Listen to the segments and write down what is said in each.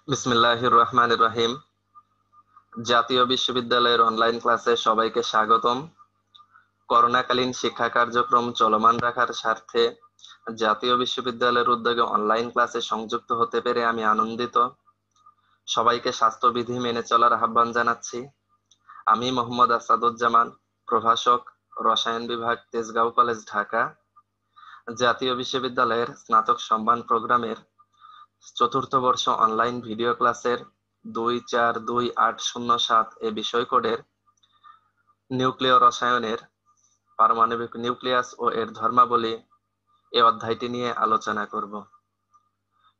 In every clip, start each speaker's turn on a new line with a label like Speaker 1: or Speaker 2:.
Speaker 1: বিসমিল্লাহির রহমানির রহিম। জাতীয় বিশ্ববিদ্যালয়ের অনলাইন ক্লাসে সবাইকে স্বাগতম। করোনাকালীন শিক্ষা কার্যক্রম চলমান রাখার স্বার্থে জাতীয় বিশ্ববিদ্যালয়ের উদ্যোগে অনলাইন ক্লাসে সংযুক্ত হতে পেরে আমি আনন্দিত। সবাইকে স্বাস্থ্যবিধি মেনে চলার আহ্বান জানাচ্ছি। আমি মোহাম্মদ আসাদুজ্জামান, প্রভাষক, রসায়ন বিভাগ, তেজগাঁও কলেজ, ঢাকা। জাতীয় বিশ্ববিদ্যালয়ের স্নাতক সম্মান প্রোগ্রামের চতুর্থ বর্ষ অনলাইন ভিডিও ক্লাসের 2428007 এ বিষয় কোডের নিউক্লিয় রসায়নের পারমাণবিক নিউক্লিয়াস ও এর ধর্মাবলী এই অধ্যায়টি নিয়ে আলোচনা করব।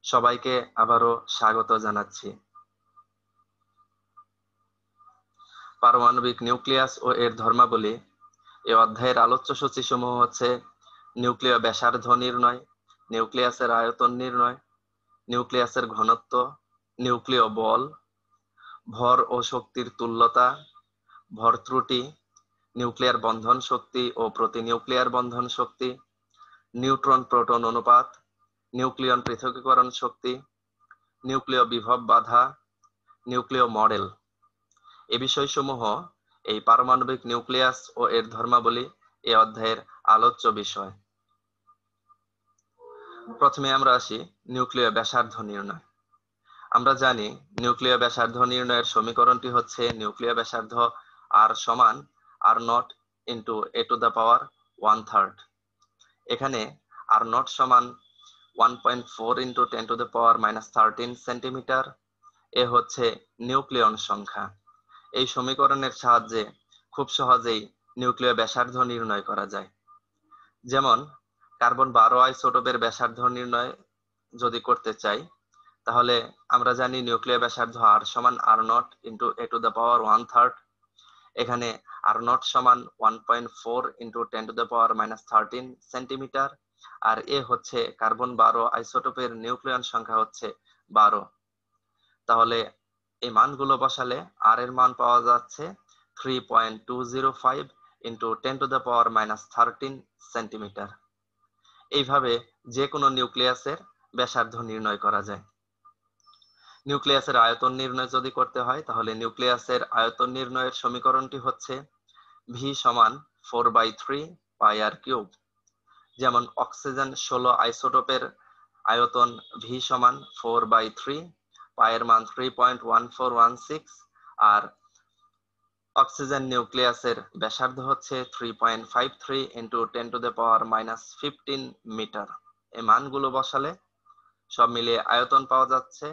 Speaker 1: সবাইকে আবারও স্বাগত জানাচ্ছি। পারমাণবিক নিউক্লিয়াস ও এর ধর্মাবলী এই অধ্যায়ের আলোচ্য সূচি সমূহ হচ্ছে: নিউক্লিয় ব্যাসার্ধ নির্ণয়, নিউক্লিয়াসের আয়তন নির্ণয়, নিউক্লিয়াসের ঘনত্ব, নিউক্লিয় বল, ভর ও শক্তির তুল্যতা, ভর ত্রুটি, নিউক্লিয়ার বন্ধন শক্তি ও প্রতি নিউক্লিয়ার বন্ধন শক্তি, নিউট্রন প্রোটন অনুপাত, নিউক্লিয়ন পৃথকীকরণ শক্তি, নিউক্লিয় বিভব বাধা, নিউক্লিয় মডেল। এই বিষয়সমূহ এই পারমাণবিক নিউক্লিয়াস ও এর ধর্মাবলী এই অধ্যায়ের আলোচ্য বিষয়। প্রথমে আমরা আসি নিউক্লিয় ব্যাসার্ধ নির্ণয়। আমরা জানি নিউক্লিয় ব্যাসার্ধ নির্ণয়ের সমীকরণটি হচ্ছে নিউক্লিয় ব্যাসার্ধ আর সমান R nought into A to the power 1/3। এখানে আর নট সমান 1.4 into 10 to the power -13 centimetre. A হচ্ছে নিউক্লিয়ন সংখ্যা। এই সমীকরণের সাহায্যে খুব সহজেই নিউক্লিয় ব্যাসার্ধ নির্ণয় করা যায়। যেমন কার্বন 12 আইসোটোপের ব্যাসার্ধ নির্ণয় যদি করতে চাই, তাহলে আমরা জানি নিউক্লিয় ব্যাসার্ধ আর সমান R nought into A to the power 1/3। এখানে আর নট সমান 1.4 into 10 to the power -13 centimetre. আর এ হচ্ছে কার্বন 12 আইসোটোপের নিউক্লিয়ন সংখ্যা হচ্ছে 12। তাহলে এই মানগুলো বসালে আর এর মান পাওয়া যাচ্ছে 3.205 into 10 to the power -13 centimetre. এইভাবে যে কোনো নিউক্লিয়াসের ব্যাসার্ধ নির্ণয় করা যায়। নিউক্লিয়াসের আয়তন নির্ণয় যদি করতে হয়, তাহলে নিউক্লিয়াসের আয়তন নির্ণয়ের সমীকরণটি হচ্ছে V সমান 4/3 পাই আর কিউব। যেমন অক্সিজেন 16 আইসোটোপের আয়তন V সমান 4/3, পায়ের মান 3.1416, আর অক্সিজেন নিউক্লিয়াসের ব্যাসার্ধ হচ্ছে 3.53 into 10 to the power -15 metre. এই মানগুলো বসালে সব মিলিয়ে আয়তন পাওয়া যাচ্ছে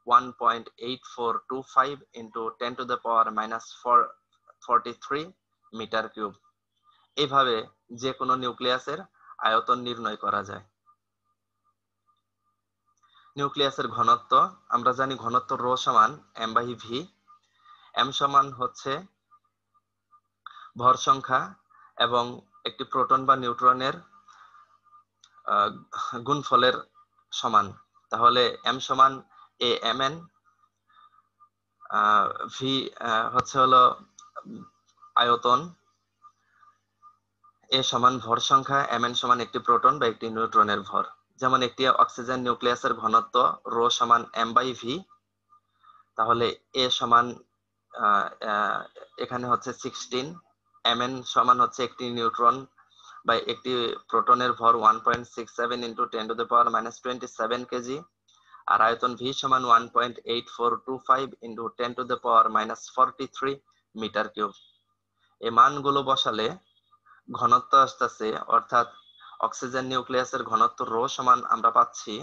Speaker 1: 1.8425 into 10 to the power -43 metre cube. এইভাবে যে কোনো নিউক্লিয়াসের আয়তন নির্ণয় করা যায়। নিউক্লিয়াসের ঘনত্ব আমরা জানি, ঘনত্ব রো সমান m/v। m সমান হচ্ছে ভর সংখ্যা এবং একটি প্রোটন বা নিউট্রনের গুণফলের সমান। তাহলে m সমান amn, v হচ্ছে হলো আয়তন, এ সমান ভর সংখ্যা, mn সমান একটি প্রোটন বা একটি নিউট্রনের ভর। যেমন একটি অক্সিজেন নিউক্লিয়াসের ঘনত্ব রো সমান m/v। তাহলে এ সমান এখানে হচ্ছে 16, mn সমান হচ্ছে একটি নিউট্রন বা একটি প্রোটনের ভর 1.67 into 10 to the power -27 K G, আর আয়তন V সমান 1.8425 into 10 to the power -43 metre cube. এই মানগুলো বসালে ঘনত্ব আসতেছে, অর্থাৎ অক্সিজেন নিউক্লিয়াসের ঘনত্ব রো সমান আমরা পাচ্ছি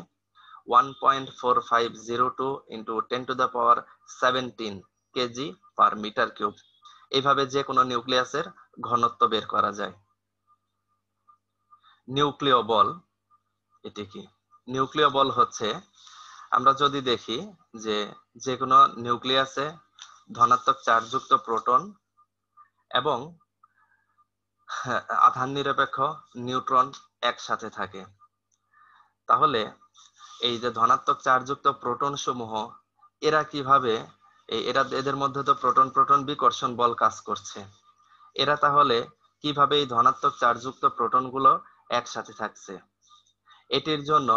Speaker 1: 1.4502 into 10 to the power 17 KG per metre cube. এইভাবে যে কোনো নিউক্লিয়াসের ঘনত্ব বের করা যায়। নিউক্লিয় বল এটি কি? নিউক্লিয় বল হচ্ছে, আমরা যদি দেখি যে কোনো নিউক্লিয়াসে ধনাত্মক চার্জযুক্ত প্রোটন এবং আধান নিরপেক্ষ নিউট্রন একসাথে থাকে, তাহলে এই যে ধনাত্মক চার্জযুক্ত প্রোটন সমূহ এদের মধ্যে তো প্রোটন প্রোটন বিকর্ষণ বল কাজ করছে। এরা তাহলে কিভাবে এই ধনাত্মক চার্জযুক্ত প্রোটনগুলো একসাথে থাকছে? এটির জন্য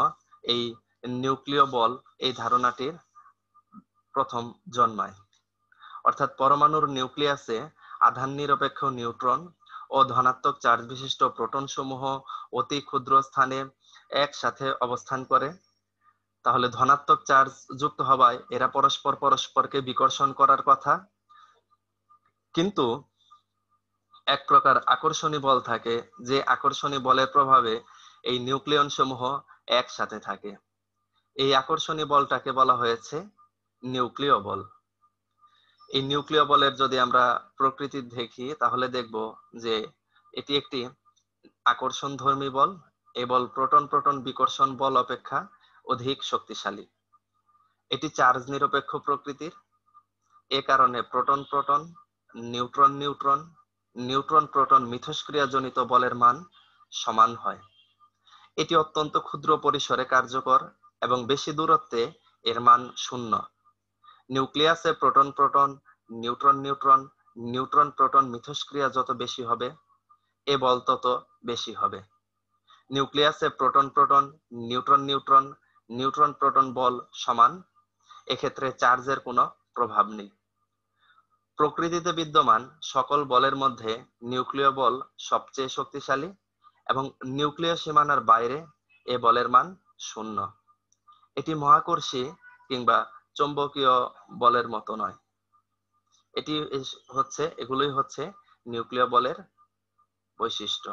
Speaker 1: এই নিউক্লিয় বল এই ধারণাটির প্রথম জন্মায়। অর্থাৎ পরমাণুর নিউক্লিয়াসে আধান নিরপেক্ষ নিউট্রন ও ধনাত্মক চার্জ বিশিষ্ট প্রোটন সমূহ অতি ক্ষুদ্র স্থানে একসাথে অবস্থান করে। তাহলে ধনাত্মক চার্জ যুক্ত হওয়ায় এরা পরস্পরকে বিকর্ষণ করার কথা, কিন্তু এক প্রকার আকর্ষণী বল থাকে, যে আকর্ষণী বলের প্রভাবে এই নিউক্লিয়ন সমূহ একসাথে থাকে। এই আকর্ষণী বলটাকে বলা হয়েছে নিউক্লিয় বল। এই নিউক্লিয় বলের যদি আমরা প্রকৃতি দেখি তাহলে দেখব যে এটি একটি আকর্ষণধর্মী বল। এই বল প্রোটন প্রোটন বিকর্ষণ বল অপেক্ষা অধিক শক্তিশালী। এটি চার্জ নিরপেক্ষ প্রকৃতির। এ কারণে proton proton, neutron neutron, neutron proton মিথস্ক্রিয়াজনিত বলের মান সমান হয়। এটি অত্যন্ত ক্ষুদ্র পরিসরে কার্যকর এবং বেশি দূরত্বে এর মান শূন্য। নিউক্লিয়াসে proton proton, neutron neutron, neutron proton মিথস্ক্রিয়া যত বেশি হবে এ বল তত বেশি হবে। নিউক্লিয়াসে proton proton, neutron neutron, neutron proton বল সমান। এক্ষেত্রে চার্জের কোনো প্রভাব নেই। প্রকৃতিতে বিদ্যমান সকল বলের মধ্যে নিউক্লিয় বল সবচেয়ে শক্তিশালী এবং নিউক্লিয় সীমানার বাইরে এ বলের মান শূন্য। এটি মহাকর্ষী কিংবা চৌম্বকীয় বলের মতো নয়। এগুলোই হচ্ছে নিউক্লিয় বলের বৈশিষ্ট্য।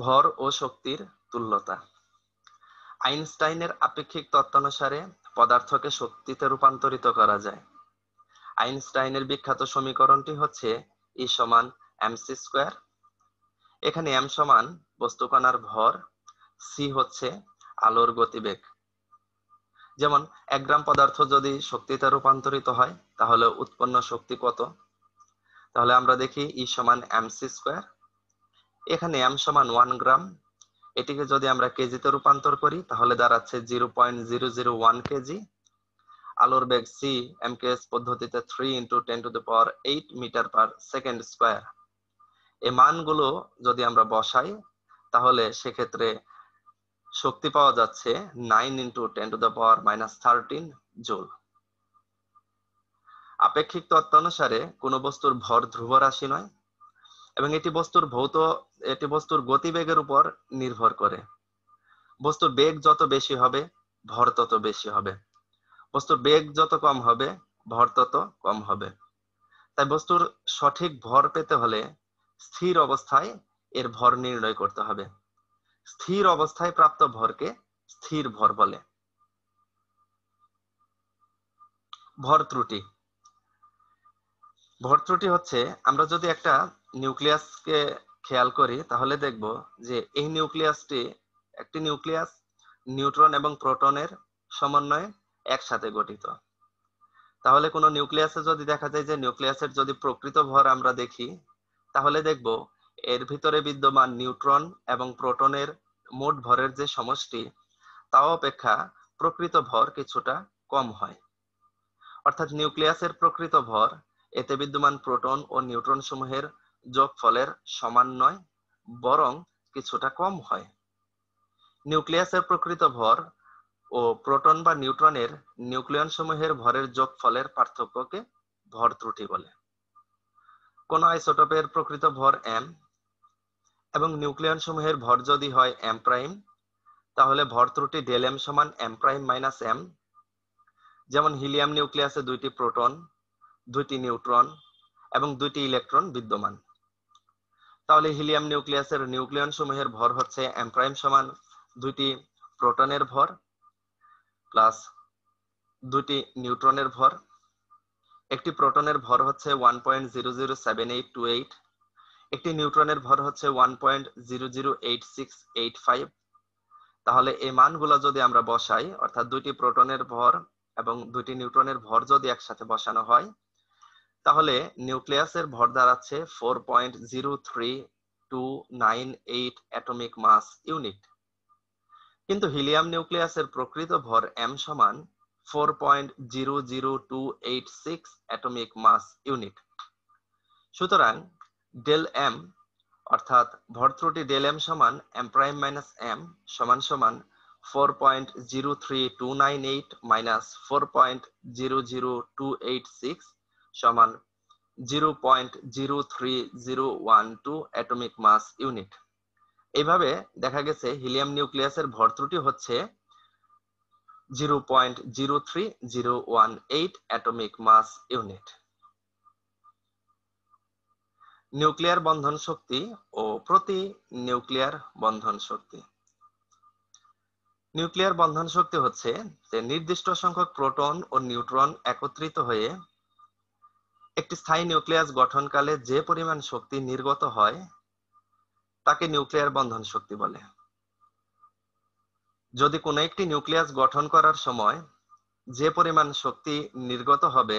Speaker 1: ভর ও শক্তির তুল্যতা। আইনস্টাইনের আপেক্ষিক তত্ত্বানুসারে পদার্থকে শক্তিতে রূপান্তরিত করা যায়। আইনস্টাইনের বিখ্যাত সমীকরণটি হচ্ছে E সমান mc স্কয়ার। এখানে m সমান বস্তুকণার ভর, c হচ্ছে আলোর গতিবেগ। যেমন 1 গ্রাম পদার্থ যদি শক্তিতে রূপান্তরিত হয় তাহলে উৎপন্ন শক্তি কত? তাহলে আমরা দেখি E সমান mc স্কয়ার। এখানে m সমান 1 গ্রাম। এটিকে যদি আমরা কেজিতে রূপান্তর করি তাহলে দাঁড়াচ্ছে 0.001 কেজি। আলোর বেগ c mks পদ্ধতিতে 3 × 10⁸ মিটার পার সেকেন্ড স্কয়ার। এই মানগুলো যদি আমরা বসাই তাহলে সেক্ষেত্রে শক্তি পাওয়া যাচ্ছে 9 × 10⁻13 জুল। আপেক্ষিক তত্ত্ব অনুসারে কোন বস্তুর ভর ধ্রুব রাশি নয় এবং এটি বস্তুর গতিবেগের উপর নির্ভর করে। বস্তুর বেগ যত বেশি হবে ভর তত বেশি হবে, বস্তুর বেগ যত কম হবে ভর তত কম হবে। তাই বস্তুর সঠিক ভর পেতে হলে স্থির অবস্থায় এর ভর নির্ণয় করতে হবে। স্থির অবস্থায় প্রাপ্ত ভরকে স্থির ভর বলে। ভর ত্রুটি। ভর ত্রুটি হচ্ছে, আমরা যদি একটা নিউক্লিয়াসকে খেয়াল করি তাহলে দেখব যে এই একটি নিউক্লিয়াস নিউট্রন এবং প্রোটনের সমন্বয়ে একসাথে গঠিত। তাহলে কোন নিউক্লিয়াসে যদি দেখা যায় যে নিউক্লিয়াসের যদি প্রকৃত ভর আমরা দেখি তাহলে দেখব এর ভিতরে বিদ্যমান নিউট্রন এবং প্রোটনের মোট ভরের যে সমষ্টি তা অপেক্ষা প্রকৃত ভর কিছুটা কম হয়। অর্থাৎ নিউক্লিয়াসের প্রকৃত ভর এতে বিদ্যমান প্রোটন ও নিউট্রন সমূহের যোগফলের সমান নয়, বরং কিছুটা কম হয়। নিউক্লিয়াসের প্রকৃত ভর ও প্রোটন বা নিউট্রনের নিউক্লিয়ন সমূহের ভরের যোগফলের পার্থক্যকে ভর ত্রুটি বলে। কোন আইসোটোপের প্রকৃত ভর m এবং নিউক্লিয়ন সমূহের ভর যদি হয় m প্রাইম, তাহলে ভর ত্রুটি ΔM সমান m প্রাইম মাইনাস m। যেমন হিলিয়াম নিউক্লিয়াসে 2টি প্রোটন, 2টি নিউট্রন এবং 2টি ইলেকট্রন বিদ্যমান। তাহলে হিলিয়াম নিউক্লিয়াসের নিউক্লিয়ন সমূহের ভর হচ্ছে m প্রাইম সমান 2টি প্রোটনের ভর প্লাস 2টি নিউট্রনের ভর। একটি প্রোটনের ভর হচ্ছে 1.007828, একটি নিউট্রনের ভর হচ্ছে 1.008685। তাহলে এই মানগুলো যদি আমরা বসাই, অর্থাৎ 2টি প্রোটনের ভর এবং 2টি নিউট্রনের ভর যদি একসাথে বসানো হয় তাহলে নিউক্লিয়াসের ভর দাঁড়াচ্ছে 4.03298 অ্যাটমিক মাস ইউনিট। কিন্তু হিলিয়াম নিউক্লিয়াসের প্রকৃত ভর m সমান 4.00286 অ্যাটমিক মাস ইউনিট। সুতরাং ডেল m অর্থাৎ ভর ত্রুটি ডেল m সমান m প্রাইম মাইনাস m সমান 4.03298 minus 4.00286 সমান 0.03012 অ্যাটমিক মাস ইউনিট। এইভাবে দেখা গেছে হিলিয়াম নিউক্লিয়াসের ভর ত্রুটি হচ্ছে 0.03018 অ্যাটমিক মাস ইউনিট। নিউক্লিয়ার বন্ধন শক্তি ও প্রতি নিউক্লিয়ার বন্ধন শক্তি। নিউক্লিয়ার বন্ধন শক্তি হচ্ছে যে নির্দিষ্ট সংখ্যক প্রোটন ও নিউট্রন একত্রিত হয়ে একটি স্থায়ী নিউক্লিয়াস গঠনকালে যে পরিমাণ শক্তি নির্গত হয় তাকে নিউক্লিয়ার বন্ধন শক্তি বলে। যদি কোনো একটি নিউক্লিয়াস গঠন করার সময় যে পরিমাণ শক্তি নির্গত হবে,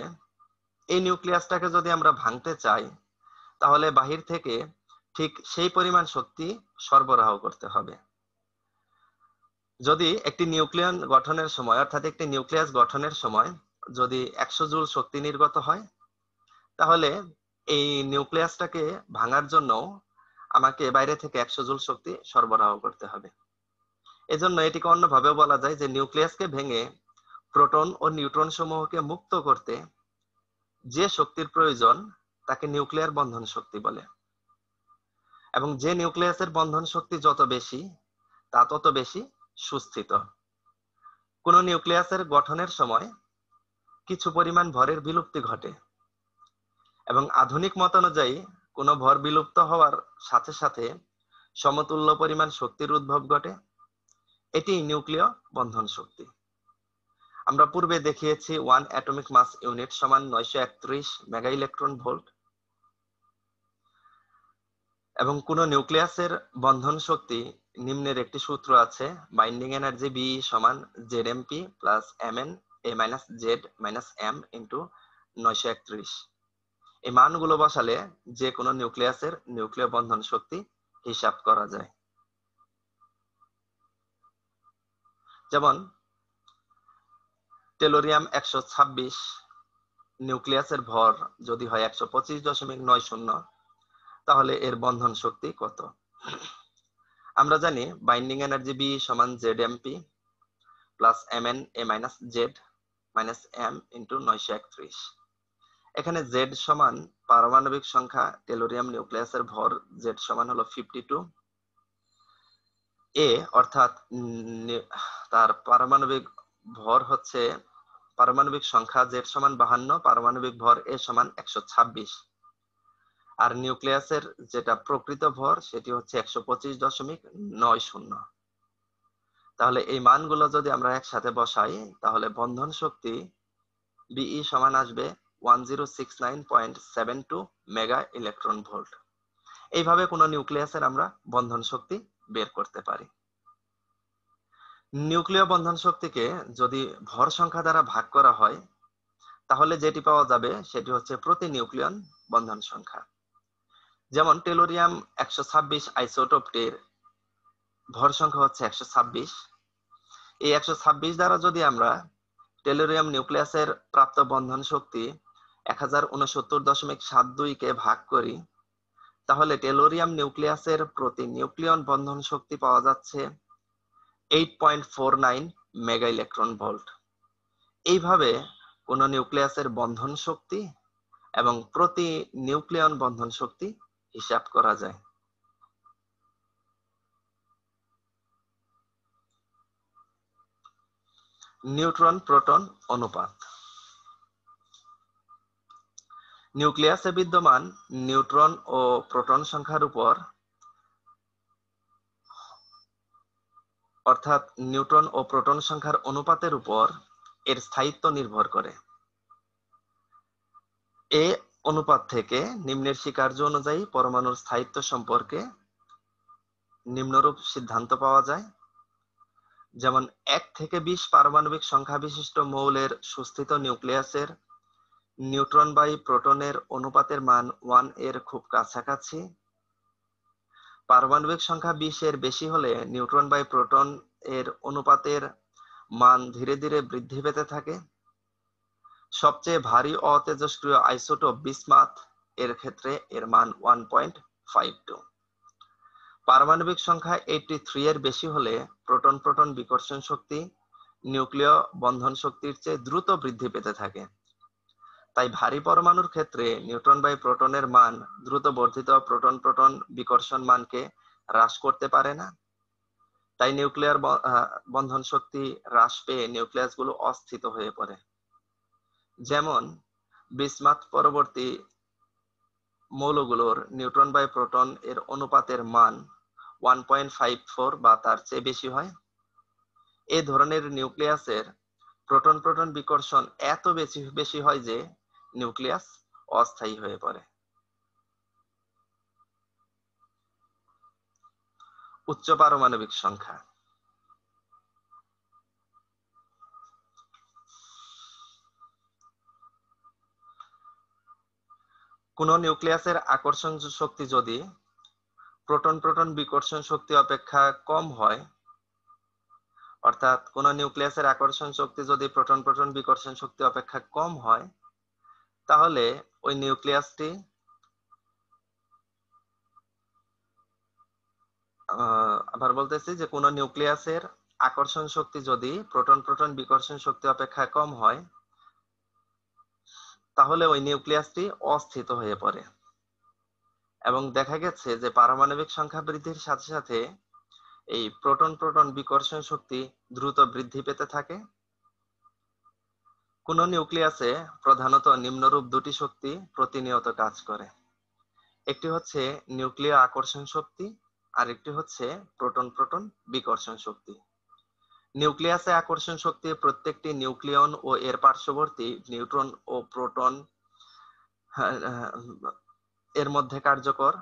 Speaker 1: এই নিউক্লিয়াসটাকে যদি আমরা ভাঙতে চাই তাহলে বাহির থেকে ঠিক সেই পরিমাণ শক্তি সরবরাহ করতে হবে। যদি একটি নিউক্লিয়ন গঠনের সময় অর্থাৎ একটি নিউক্লিয়াস গঠনের সময় যদি 100 জুল শক্তি নির্গত হয়, তাহলে এই নিউক্লিয়াসটাকে ভাঙার জন্য আমাকে বাইরে থেকে 100 জুল শক্তি সরবরাহ করতে হবে। এজন্য এটিকে অন্যভাবে বলা যায় যে নিউক্লিয়াসকে ভেঙে প্রোটন ও নিউট্রন সমূহকে মুক্ত করতে যে শক্তির প্রয়োজন তাকে নিউক্লিয়ার বন্ধন শক্তি বলে। এবং যে নিউক্লিয়াসের বন্ধন শক্তি যত বেশি তা তত বেশি সুস্থিত। কোন নিউক্লিয়াসের গঠনের সময় কিছু পরিমাণ ভরের বিলুপ্তি ঘটে এবং আধুনিক মতানুযায়ী কোন ভর বিলুপ্ত হওয়ার সাথে সাথে সমতুল্য পরিমাণ শক্তির উদ্ভব ঘটে। এটি নিউক্লিয় বন্ধন শক্তি। আমরা পূর্বে দেখিয়েছি 1 অ্যাটমিক মাস ইউনিট সমান 931 মেগা ইলেকট্রন ভোল্ট। এবং কোন নিউক্লিয়াসের বন্ধন শক্তি নিম্নের একটি সূত্র আছে, বাইন্ডিং এনার্জি বি সমান Z M P plus M N A minus Z minus M into 931। এই মানগুলো বসালে যে কোনো নিউক্লিয়াসের নিউক্লিয় বন্ধন শক্তি হিসাব করা যায়। যেমন টেলোরিয়াম 126 নিউক্লিয়াসের ভর যদি হয় 125.90, তাহলে এর বন্ধন শক্তি কত? আমরা জানি বাইন্ডিং এনার্জি বি সমান Z M P plus M N A minus Z minus M into 931। এখানে জেড সমান পারমাণবিক সংখ্যা, টেলোরিয়াম নিউক্লিয়াসের ভর জেড সমান হলো 52, এ অর্থাৎ তার পারমাণবিক ভর হচ্ছে পারমাণবিক সংখ্যা জেড সমান 52, পারমাণবিক ভর এ সমান 126, আর নিউক্লিয়াসের যেটা প্রকৃত ভর সেটি হচ্ছে 125.90। তাহলে এই মানগুলো যদি আমরা একসাথে বসাই তাহলে বন্ধন শক্তি বিই সমান আসবে 1069.72 মেগা ইলেকট্রন ভোল্ট। এইভাবে কোন নিউক্লিয়াসের আমরা বন্ধন শক্তি বের করতে পারি। নিউক্লিয় বন্ধন শক্তিকে যদি ভর সংখ্যা দ্বারা ভাগ করা হয় তাহলে যেটি পাওয়া যাবে সেটি হচ্ছে প্রতি নিউক্লিয়ন বন্ধন সংখ্যা। যেমন টেলোরিয়াম 126 আইসোটোপটির ভর সংখ্যা হচ্ছে 126। এই 126 দ্বারা যদি আমরা টেলোরিয়াম নিউক্লিয়াসের প্রাপ্ত বন্ধন শক্তি 1069.72 কে ভাগ করি তাহলে টেলোরিয়াম নিউক্লিয়াসের প্রতি নিউক্লিয়ন বন্ধন শক্তি পাওয়া যাচ্ছে 8.49 মেগা ইলেকট্রন ভোল্ট। এইভাবে কোন নিউক্লিয়াসের বন্ধন শক্তি এবং প্রতি নিউক্লিয়ন বন্ধন শক্তি হিসাব করা যায়। নিউট্রন প্রোটন অনুপাত। নিউক্লিয়াসে বিদ্যমান নিউট্রন ও প্রোটন সংখ্যার উপর অর্থাৎ নিউট্রন ও প্রোটন সংখ্যার অনুপাতের উপর এর স্থায়িত্ব নির্ভর করে। এই অনুপাত থেকে নিম্নের স্বীকার্য অনুযায়ী পরমাণুর স্থায়িত্ব সম্পর্কে নিম্নরূপ সিদ্ধান্ত পাওয়া যায়। যেমন 1 থেকে 20 পারমাণবিক সংখ্যা বিশিষ্ট মৌলের সুস্থিত নিউক্লিয়াসের নিউট্রন বাই প্রোটনের অনুপাতের মান 1 এর খুব কাছাকাছি। পারমাণবিক সংখ্যা 20 এর বেশি হলে নিউট্রন বাই প্রোটন এর অনুপাতের মান ধীরে ধীরে বৃদ্ধি পেতে থাকে। সবচেয়ে ভারী অতেজস্ক্রিয় আইসোটোপ বিসমাথ এর ক্ষেত্রে এর মান 1.52। পারমাণবিক সংখ্যা 83 এর বেশি হলে প্রোটন প্রোটন বিকর্ষণ শক্তি নিউক্লিয় বন্ধন শক্তির চেয়ে দ্রুত বৃদ্ধি পেতে থাকে। তাই ভারী পরমাণুর ক্ষেত্রে নিউট্রন বাই প্রোটনের মান দ্রুত বর্ধিত প্রোটন প্রোটন বিকর্ষণ মানকে হ্রাস করতে পারে না। তাই নিউক্লিয়ার বন্ধন শক্তি হ্রাস পেয়ে নিউক্লিয়াসগুলো অস্থিত হয়ে পড়ে। যেমন বিসমাথ পরবর্তী মৌলগুলোর নিউট্রন বাই প্রোটন এর অনুপাতের মান 1.54 বা তার চেয়ে বেশি হয়। এই ধরনের নিউক্লিয়াসের প্রোটন প্রোটন বিকর্ষণ এত বেশি হয় যে নিউক্লিয়াস অস্থায়ী হয়ে পড়ে। উচ্চ পারমাণবিক সংখ্যা। কোন নিউক্লিয়াসের আকর্ষণ শক্তি যদি প্রোটন প্রোটন বিকর্ষণ শক্তি অপেক্ষা কম হয়, অর্থাৎ কোন নিউক্লিয়াসের আকর্ষণ শক্তি যদি প্রোটন প্রোটন বিকর্ষণ শক্তি অপেক্ষা কম হয়, তাহলে ওই নিউক্লিয়াসটি আবার বলতেছি যে কোন নিউক্লিয়াসের আকর্ষণ শক্তি যদি প্রোটন প্রোটন বিকর্ষণ শক্তি অপেক্ষা কম হয়, তাহলে ওই নিউক্লিয়াসটি অস্থিত হয়ে পড়ে। এবং দেখা গেছে যে পারমাণবিক সংখ্যা বৃদ্ধির সাথে সাথে এই প্রোটন প্রোটন বিকর্ষণ শক্তি দ্রুত বৃদ্ধি পেতে থাকে। কোন নিউক্লিয়াসে প্রধানত নিম্নরূপ দুটি শক্তি প্রতিনিয়ত কাজ করে। একটি হচ্ছে নিউক্লিয় আকর্ষণ শক্তি, আর একটি হচ্ছে প্রোটন প্রোটন বিকর্ষণ শক্তি। নিউক্লিয়াসে আকর্ষণ শক্তি প্রত্যেকটি নিউক্লিয়ন ও এর পার্শ্ববর্তী নিউট্রন ও প্রোটন এর মধ্যে কার্যকর,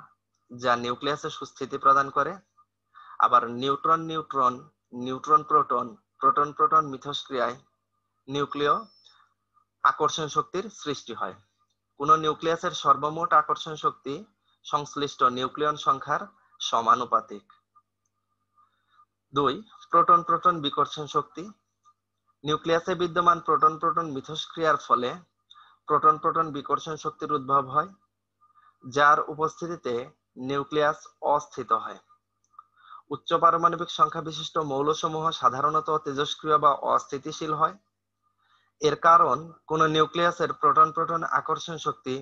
Speaker 1: যা নিউক্লিয়াসে সুস্থিতি প্রদান করে। আবার neutron neutron, neutron proton, proton proton মিথস্ক্রিয়ায় নিউক্লিয় আকর্ষণ শক্তির সৃষ্টি হয়। কোন নিউক্লিয়াসের সর্বমোট আকর্ষণ শক্তি সংশ্লিষ্ট নিউক্লিয়ন সংখ্যার সমানুপাতিক। 2. প্রোটন প্রোটন বিকর্ষণ শক্তি। নিউক্লিয়াসে বিদ্যমান প্রোটন প্রোটন মিথস্ক্রিয়ার ফলে প্রোটন প্রোটন বিকর্ষণ শক্তির উদ্ভব হয়, যার উপস্থিতিতে নিউক্লিয়াস অস্থিত হয়। উচ্চ পারমাণবিক সংখ্যা বিশিষ্ট মৌলসমূহ সাধারণত তেজস্ক্রিয় বা অস্থিতিশীল হয়। এর কারণ কোন নিউক্লিয়াসের প্রোটন প্রোটন আকর্ষণ শক্তি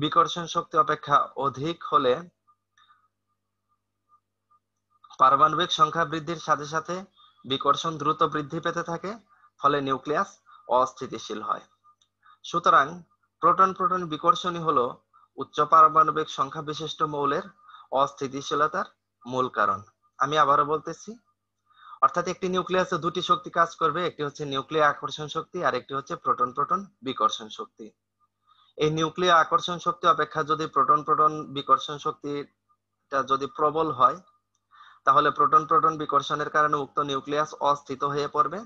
Speaker 1: বিকর্ষণ শক্তি অপেক্ষা অধিক হলে পারমাণবিক সংখ্যা বৃদ্ধির সাথে সাথে বিকর্ষণ দ্রুত বৃদ্ধি পেতে থাকে, ফলে নিউক্লিয়াস অস্থিতিশীল হয়। সুতরাং প্রোটন প্রোটন বিকর্ষণই হলো উচ্চ পারমাণবিক সংখ্যা বিশিষ্ট মৌলের অস্থিতিশীলতার মূল কারণ। আমি আবারও বলতেছি, অর্থাৎ একটি নিউক্লিয়াসে দুটি শক্তি কাজ করবে, একটি হচ্ছে নিউক্লিয় আকর্ষণ শক্তি আর একটি হচ্ছে প্রোটন প্রোটন বিকর্ষণ শক্তি। এই নিউক্লিয় আকর্ষণ শক্তি অপেক্ষা যদি প্রোটন প্রোটন বিকর্ষণ শক্তিটা যদি প্রবল হয়, তাহলে প্রোটন প্রোটন বিকর্ষণের কারণে উক্ত নিউক্লিয়াস অস্থিত হয়ে পড়বে,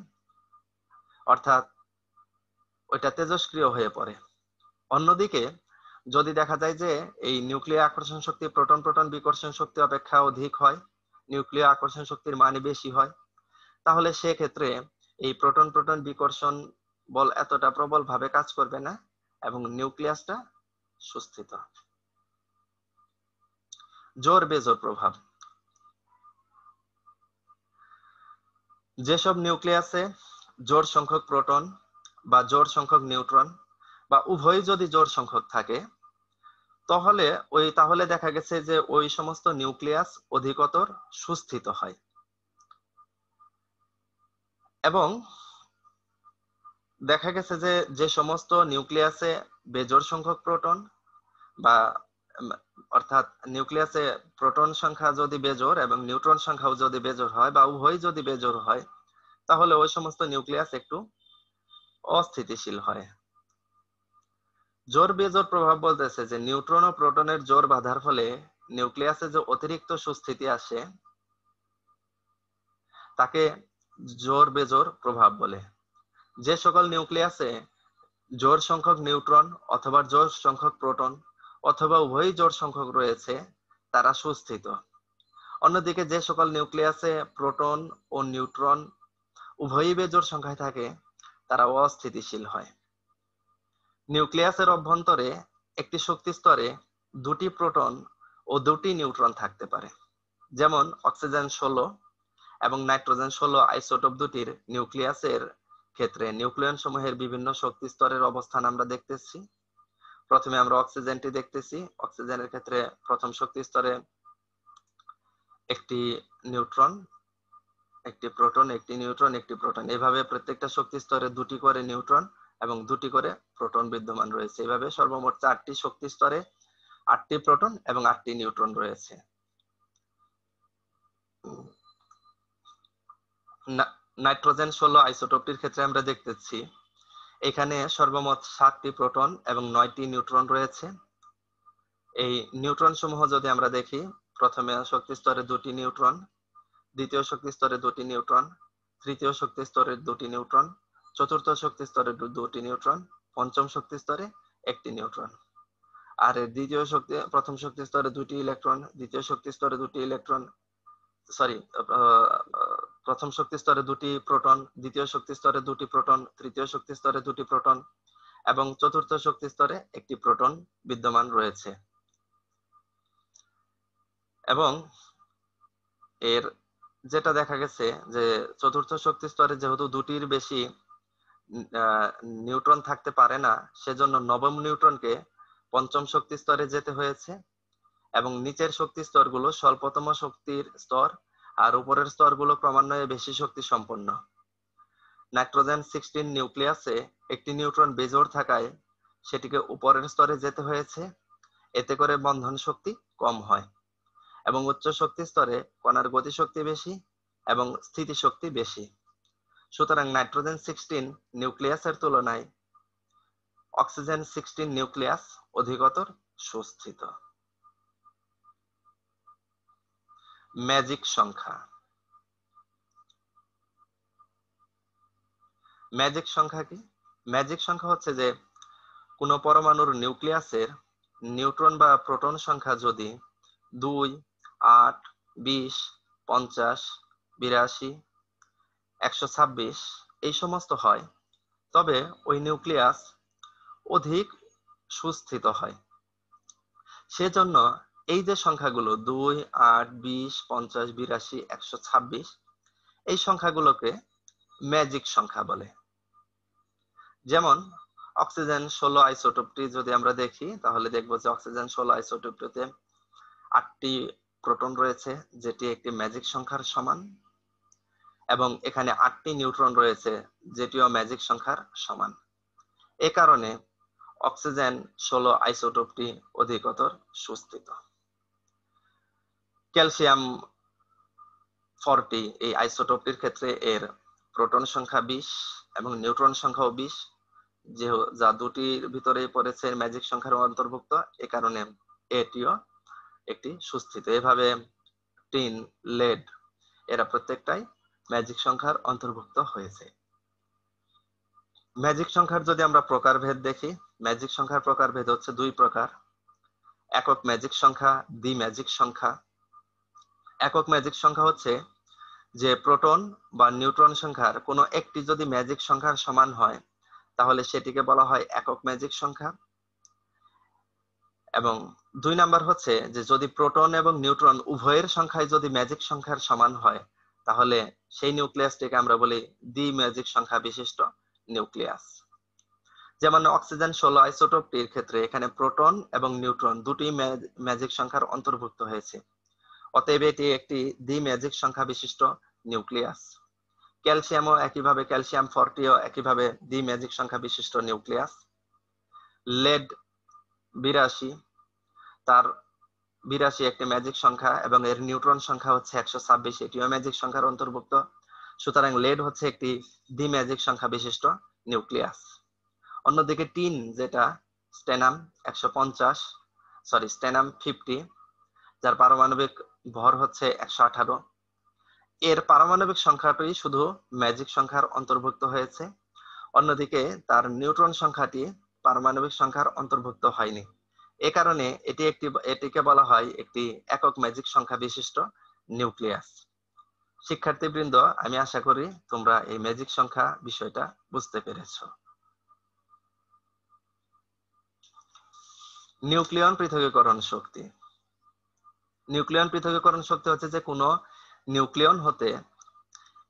Speaker 1: অর্থাৎ ওইটা তেজস্ক্রিয় হয়ে পড়ে। অন্যদিকে যদি দেখা যায় যে এই নিউক্লিয় আকর্ষণ শক্তি প্রোটন প্রোটন বিকর্ষণ শক্তি অপেক্ষা অধিক হয়, নিউক্লিয় আকর্ষণ শক্তির মানই বেশি হয়, তাহলে সেক্ষেত্রে এই প্রোটন প্রোটন বিকর্ষণ বল এতটা প্রবল ভাবে কাজ করবে না এবং নিউক্লিয়াসটা সুস্থিত। জোর বেজোর প্রভাব। যেসব নিউক্লিয়াসে জোর সংখ্যক প্রোটন বা জোর সংখ্যক নিউট্রন বা উভয় যদি জোর সংখ্যক থাকে, তাহলে দেখা গেছে যে ওই সমস্ত নিউক্লিয়াস অধিকতর সুস্থিত হয়। এবং দেখা গেছে যে যে সমস্ত নিউক্লিয়াসে বেজোড় সংখ্যক প্রোটন বা অর্থাৎ নিউক্লিয়াসে প্রোটন সংখ্যা যদি বেজোড় এবং নিউট্রন সংখ্যাও যদি বেজোড় হয় বা উভয় যদি বেজোড় হয়, তাহলে ওই সমস্ত নিউক্লিয়াস একটু অস্থিতিশীল হয়। জোর বেজোর প্রভাব বলতেছে যে নিউট্রন ও প্রোটনের জোর বাধার ফলে নিউক্লিয়াসে যে অতিরিক্ত সুস্থিতি আসে তাকে জোর বেজোর প্রভাব বলে। যে সকল নিউক্লিয়াসে জোর সংখ্যক নিউট্রন অথবা জোর সংখ্যক প্রোটন অথবা উভয়ই জোর সংখ্যক রয়েছে, তারা সুস্থিত। অন্যদিকে যে সকল নিউক্লিয়াসে প্রোটন ও নিউট্রন উভয়ই বেজোড় সংখ্যায় থাকে, তারা অস্থিতিশীল হয়। নিউক্লিয়াসের অভ্যন্তরে একটি শক্তি স্তরে দুটি প্রোটন ও দুটি নিউট্রন থাকতে পারে। যেমন অক্সিজেন 16 এবং নাইট্রোজেন 16 আইসোটোপ দুটির নিউক্লিয়াসের ক্ষেত্রে নিউক্লিয়ন সমূহের বিভিন্ন শক্তি স্তরের অবস্থান আমরা দেখতেছি। প্রথমে আমরা অক্সিজেনটি দেখতেছি। অক্সিজেনের ক্ষেত্রে প্রথম শক্তি স্তরে একটি নিউট্রন, একটি প্রোটন, একটি নিউট্রন, একটি প্রোটন, এভাবে প্রত্যেকটা শক্তি স্তরে দুটি করে নিউট্রন এবং দুটি করে প্রোটন বিদ্যমান রয়েছে। এভাবে সর্বমোট 4টি শক্তি স্তরে 8টি প্রোটন এবং 8টি নিউট্রন রয়েছে। নাইট্রোজেন 16 আইসোটোপটির ক্ষেত্রে আমরা দেখতেছি এখানে সর্বমোট 7টি প্রোটন এবং 9টি নিউট্রন রয়েছে। এই নিউট্রন সমূহ যদি আমরা দেখি, প্রথমে শক্তি স্তরে 2টি নিউট্রন, দ্বিতীয় শক্তি স্তরে 2টি নিউট্রন, তৃতীয় শক্তি স্তরে 2টি নিউট্রন, চতুর্থ শক্তি স্তরে 2টি নিউট্রন, পঞ্চম শক্তি স্তরে 1টি নিউট্রন। আর দ্বিতীয় শক্তি, প্রথম শক্তি স্তরে 2টি ইলেকট্রন, দ্বিতীয় শক্তি স্তরে 2টি ইলেকট্রন, প্রথম শক্তি স্তরে 2টি প্রোটন, দ্বিতীয় শক্তি স্তরে 2টি প্রোটন, তৃতীয় শক্তি স্তরে 2টি প্রোটন এবং চতুর্থ শক্তি স্তরে 1টি প্রোটন বিদ্যমান রয়েছে। এবং এর যেটা দেখা গেছে যে চতুর্থ শক্তি স্তরে যেহেতু 2টির বেশি নিউট্রন থাকতে পারে না, সেজন্য নবম নিউট্রনকে পঞ্চম শক্তি স্তরে যেতে হয়েছে এবং নিচের শক্তি স্তরগুলো স্বল্পতম শক্তির স্তর আর উপরের স্তরগুলো ক্রমান্বয়ে বেশি শক্তি সম্পন্ন। নাইট্রোজেন 16 নিউক্লিয়াসে একটি নিউট্রন বেজোড় থাকায় সেটিকে উপরের স্তরে যেতে হয়েছে, এতে করে বন্ধন শক্তি কম হয় এবং উচ্চ শক্তি স্তরে কণার গতিশক্তি বেশি এবং স্থিতিশক্তি বেশি। সুতরাং নাইট্রোজেন 16 নিউক্লিয়াসের তুলনায় অক্সিজেন 16 নিউক্লিয়াস অধিকতর সুস্থিত। ম্যাজিক সংখ্যা। ম্যাজিক সংখ্যা কি? ম্যাজিক সংখ্যা হচ্ছে যে কোন পরমাণুর নিউক্লিয়াসের নিউট্রন বা প্রোটন সংখ্যা যদি 2, 8, 20, 50, 82, 126 এই সমস্ত হয়, তবে ওই নিউক্লিয়াস অধিক সুস্থিত হয়। সেজন্য এই যে সংখ্যাগুলো 2, 8, 20, 50, 82, 126 এই সংখ্যাগুলোকে ম্যাজিক সংখ্যা বলে। যেমন অক্সিজেন 16 আইসোটোপটি যদি আমরা দেখি, তাহলে দেখবো যে অক্সিজেন 16 আইসোটোপটিতে 8টি প্রোটন রয়েছে, যেটি একটি ম্যাজিক সংখ্যার সমান, এবং এখানে 8টি নিউট্রন রয়েছে, যেটিও ম্যাজিক সংখ্যার সমান। এ কারণে অক্সিজেন 16 আইসোটোপটি অধিকতর সুস্থিত। ক্যালসিয়াম 40 এই আইসোটোপটির ক্ষেত্রে এর প্রোটন সংখ্যা 20 এবং নিউট্রন সংখ্যাও 20, যা দুটির ভিতরে পড়েছে ম্যাজিক সংখ্যার অন্তর্ভুক্ত, এ কারণে এটিও একটি সুস্থিত। এভাবে টিন, লেড এরা প্রত্যেকটাই ম্যাজিক সংখ্যার অন্তর্ভুক্ত হয়েছে। ম্যাজিক সংখ্যার যদি আমরা প্রকারভেদ দেখি, ম্যাজিক সংখ্যার প্রকারভেদ হচ্ছে 2 প্রকার। একক ম্যাজিক সংখ্যা, দ্বি ম্যাজিক সংখ্যা। একক ম্যাজিক সংখ্যা হচ্ছে যে প্রোটন বা নিউট্রন সংখ্যার কোনো একটি যদি ম্যাজিক সংখ্যার সমান হয়, তাহলে সেটিকে বলা হয় একক ম্যাজিক সংখ্যা। এবং 2 নাম্বার হচ্ছে যে যদি প্রোটন এবং নিউট্রন উভয়ের সংখ্যায় যদি ম্যাজিক সংখ্যার সমান হয়, তাহলে সেই নিউক্লিয়াসটিকে আমরা বলি দ্বি ম্যাজিক সংখ্যা বিশিষ্ট নিউক্লিয়াস। যেমন অক্সিজেন 16 আইসোটোপটির ক্ষেত্রে এখানে প্রোটন এবং নিউট্রন দুটি ম্যাজিক সংখ্যার অন্তর্ভুক্ত হয়েছে, অতএব এটি একটি দ্বি ম্যাজিক সংখ্যা বিশিষ্ট নিউক্লিয়াস। ক্যালসিয়ামও একইভাবে, ক্যালসিয়াম 40ও একইভাবে দ্বি ম্যাজিক সংখ্যা বিশিষ্ট নিউক্লিয়াস। লেড 82, তার 82 একটি ম্যাজিক সংখ্যা এবং এর নিউট্রন সংখ্যা হচ্ছে 126, এটিও ম্যাজিক সংখ্যার অন্তর্ভুক্ত। সুতরাং লেড হচ্ছে একটি দ্বি ম্যাজিক সংখ্যা বিশিষ্ট নিউক্লিয়াস। অন্যদিকে টিন, যেটা স্টেনাম 50, যার পারমাণবিক ভর হচ্ছে 118, এর পারমাণবিক সংখ্যাটি শুধু ম্যাজিক সংখ্যার অন্তর্ভুক্ত হয়েছে, অন্যদিকে তার নিউট্রন সংখ্যাটি পারমাণবিক সংখ্যার অন্তর্ভুক্ত হয়নি। এ কারণে এটিকে বলা হয় একটি একক ম্যাজিক সংখ্যা বিশিষ্ট নিউক্লিয়াস। শিক্ষার্থীবৃন্দ, আমি আশা করি তোমরা এই ম্যাজিক সংখ্যা বিষয়টা বুঝতে পেরেছো। নিউক্লিয়ন পৃথকীকরণ শক্তি। নিউক্লিয়ন পৃথকীকরণ শক্তি হচ্ছে যে কোনো নিউক্লিয়ন হতে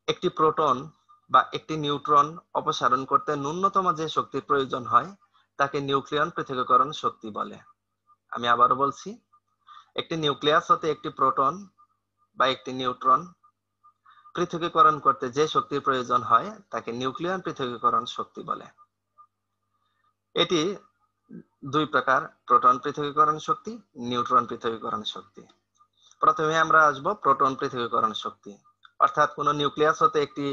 Speaker 1: একটি প্রোটন বা একটি নিউট্রন অপসারণ করতে ন্যূনতম যে শক্তির প্রয়োজন হয় তাকে নিউক্লিয়ন পৃথকীকরণ শক্তি বলে। আমি আবারও বলছি, একটি নিউক্লিয়াস হতে একটি প্রোটন বা একটি নিউট্রন পৃথকীকরণ করতে যে শক্তির প্রয়োজন হয় তাকে নিউক্লিয়ন পৃথকীকরণ শক্তি বলে। এটি দুই প্রকার, প্রোটন পৃথকীকরণ শক্তি, নিউট্রন পৃথকীকরণ শক্তি। প্রথমে আমরা আসব প্রোটন পৃথকীকরণ শক্তি, অর্থাৎ কোন নিউক্লিয়াস হতে একটি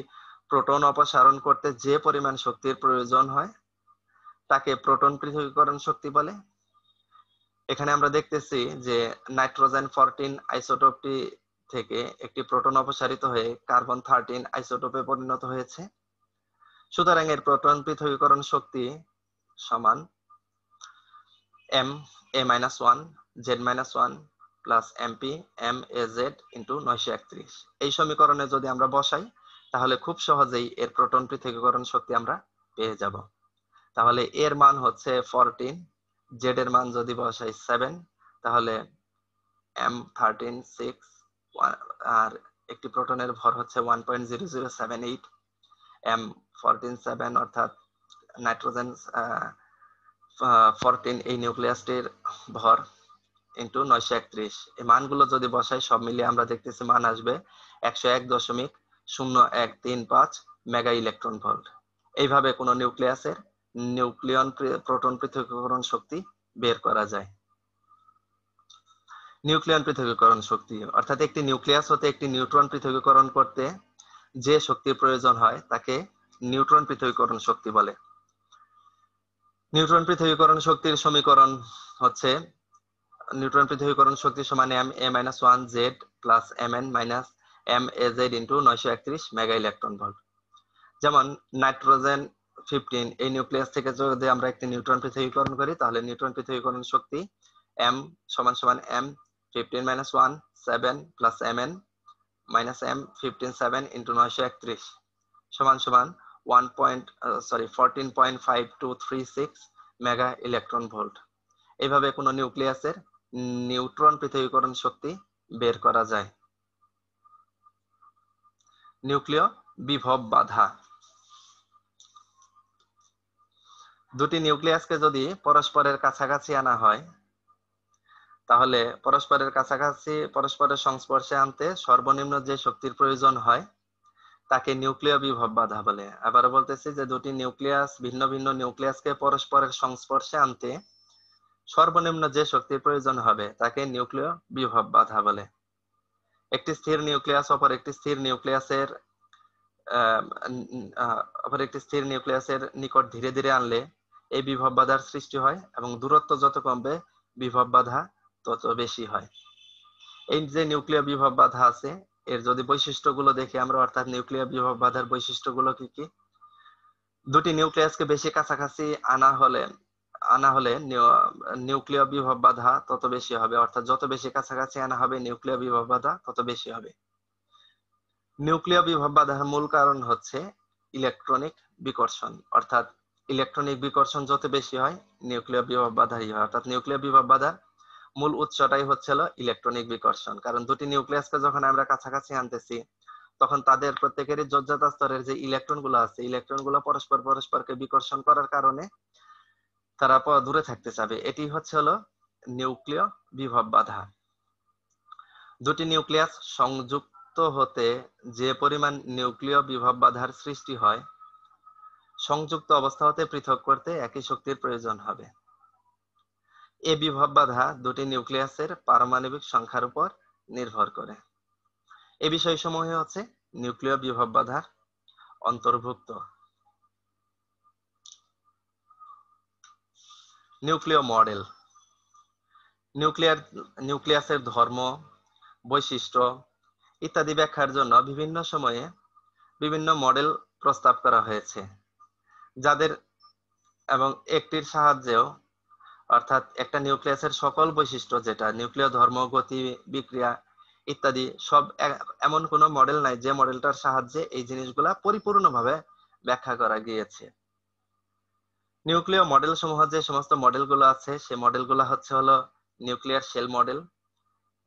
Speaker 1: প্রোটন অপসারণ করতে যে পরিমাণ শক্তির প্রয়োজন হয় তাকে প্রোটন পৃথকীকরণ শক্তি বলে। এখানে আমরা দেখতেছি যে নাইট্রোজেন 14 আইসোটোপটি থেকে একটি প্রোটন অপসারিত হয়ে কার্বন 13 আইসোটোপে পরিণত হয়েছে। সুতরাং এর প্রোটন পৃথকীকরণ শক্তি সমান Ma-1 Z-1 plus MP MaZ into 931। এই সমীকরণে যদি আমরা বসাই তাহলে খুব সহজেই এর প্রোটন পৃথকীকরণ শক্তি আমরা পেয়ে যাব। তাহলে এর মান হচ্ছে 14, Z এর মান যদি বসাই 7, তাহলে M13 6, আর একটি প্রোটনের ভর হচ্ছে 1.0078, M14 7 অর্থাৎ নাইট্রোজেন 14 এই নিউক্লিয়াসটির ভর ইন্টু 931। এই মানগুলো যদি বসাই সব মিলিয়ে আমরা দেখতেছি মান আসবে 101.0135 মেগা ইলেকট্রন ভোল্ট। এইভাবে কোন নিউক্লিয়াসের নিউক্লিয়ন প্রোটন পৃথকীকরণ শক্তি বের করা যায়। নিউক্লিয়ন পৃথকীকরণ শক্তি অর্থাৎ একটি নিউক্লিয়াস হতে একটি নিউট্রন পৃথকীকরণ করতে যে শক্তির প্রয়োজন হয় তাকে নিউট্রন পৃথকীকরণ শক্তি বলে। নিউট্রন পৃথকীকরণ শক্তির সমীকরণ হচ্ছে নিউট্রন পৃথকীকরণ শক্তি সমান Ma-1 Z plus Mn minus MaZ into 931 mega electron volt. যেমন নাইট্রোজেন 15 এই নিউক্লিয়াস থেকে যদি আমরা একটি নিউট্রন পৃথকীকরণ করি তাহলে নিউট্রন পৃথকীকরণ শক্তি M সমান সমান M15-1 7 plus Mn minus M15 7 into 931 সমান সমান 14.5236 মেগা ইলেকট্রন ভোল্ট। এইভাবে কোন নিউক্লিয়াসের নিউট্রন পৃথকীকরণ শক্তি বের করা যায়। নিউক্লিয় বিভব বাধা। দুটি নিউক্লিয়াসকে যদি পরস্পরের কাছাকাছি আনা হয় তাহলে পরস্পরের সংস্পর্শে আনতে সর্বনিম্ন যে শক্তির প্রয়োজন হয় তাকে নিউক্লিয় বিভব বাধা বলে। আবারও বলতেছি যে দুটি নিউক্লিয়াস ভিন্ন ভিন্ন নিউক্লিয়াসকে পরস্পরের সংস্পর্শে আনতে সর্বনিম্ন যে শক্তির প্রয়োজন হবে তাকে নিউক্লিয় বিভব বাধা বলে। একটি স্থির নিউক্লিয়াস অপর একটি স্থির নিউক্লিয়াসের নিকট ধীরে ধীরে আনলে এই বিভব বাধার সৃষ্টি হয় এবং দূরত্ব যত কমবে বিভব বাধা তত বেশি হয়। এই যে নিউক্লিয় বিভব বাধা আছে এর যদি বৈশিষ্ট্যগুলো দেখি আমরা, অর্থাৎ নিউক্লিয় বিভব বাধার বৈশিষ্ট্যগুলো কি কি? দুটি নিউক্লিয়াসকে বেশি কাছাকাছি আনা হলে নিউক্লিয় বিভব বাধা তত বেশি হবে, অর্থাৎ যত বেশি কাছাকাছি আনা হবে নিউক্লিয় বিভব বাধা তত বেশি হবে। নিউক্লিয় বিভব বাধার মূল কারণ হচ্ছে ইলেকট্রনিক বিকর্ষণ, অর্থাৎ ইলেকট্রনিক বিকর্ষণ যত বেশি হয় নিউক্লিয় বিভব বাধাই হয়। অর্থাৎ নিউক্লিয় বিভব বাধার মূল উৎসটাই হচ্ছিল ইলেকট্রনিক বিকর্ষণ। কারণ দুটি নিউক্লিয়াসকে যখন আমরা কাছাকাছি আনতেছি তখন তাদের প্রত্যেকেরই যোজ্যতা স্তরের যে ইলেকট্রন গুলো আছে ইলেকট্রন গুলো পরস্পরকে বিকর্ষণ করার কারণে তারা দূরে থাকতে চাবে। এটি হলো নিউক্লিয় বিভব বাধা। দুটি নিউক্লিয়াস সংযুক্ত হতে যে পরিমাণ নিউক্লিয় বিভব বাধার সৃষ্টি হয় সংযুক্ত অবস্থা হতে পৃথক করতে একই শক্তির প্রয়োজন হবে। এ বিভব বাধা দুটি নিউক্লিয়াসের পারমাণবিক সংখ্যার উপর নির্ভর করে। এই বিষয়সমূহ হচ্ছে নিউক্লিয় বিভব বাধার অন্তর্ভুক্ত। নিউক্লিয় মডেল। নিউক্লিয়াসের ধর্ম, বৈশিষ্ট্য ইত্যাদি ব্যাখ্যার জন্য বিভিন্ন সময়ে বিভিন্ন মডেল প্রস্তাব করা হয়েছে, যাদের এবং একটির সাহায্যেও অর্থাৎ একটা নিউক্লিয়াসের সকল বৈশিষ্ট্য যেটা নিউক্লিয় ধর্ম, গতি, বিক্রিয়া ইত্যাদি সব এমন কোন মডেল নাই যে মডেলটার সাহায্যে এই জিনিসগুলা পরিপূর্ণভাবে ব্যাখ্যা করা গিয়েছে। নিউক্লিয় মডেল সমূহ যে সমস্ত মডেলগুলো আছে সে মডেলগুলো হলো নিউক্লিয়ার শেল মডেল,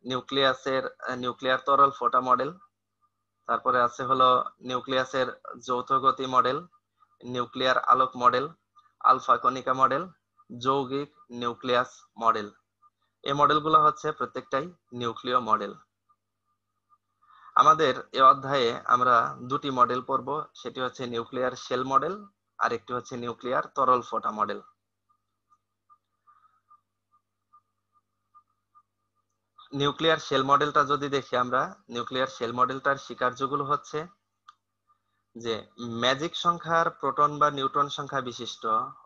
Speaker 1: নিউক্লিয়ার তরল ফোটা মডেল, তারপরে আছে হলো নিউক্লিয়াসের যৌথ গতি মডেল, নিউক্লিয়ার আলোক মডেল, আলফা কণিকা মডেল, যৌগিক নিউক্লিয়াস মডেল। এই মডেলগুলো হচ্ছে প্রত্যেকটাই নিউক্লিয় মডেল। আমাদের এই অধ্যায়ে আমরা দুটি মডেল পড়ব, সেটি হচ্ছে নিউক্লিয়ার শেল মডেল আর একটি হচ্ছে নিউক্লিয়ার তরল ফোটা মডেল। নিউক্লিয়ার শেল মডেলটা যদি দেখি আমরা, নিউক্লিয়ার শেল মডেলটার স্বীকার্যগুলো হচ্ছে যে ম্যাজিক সংখ্যার প্রোটন বা নিউট্রন সংখ্যা বিশিষ্ট,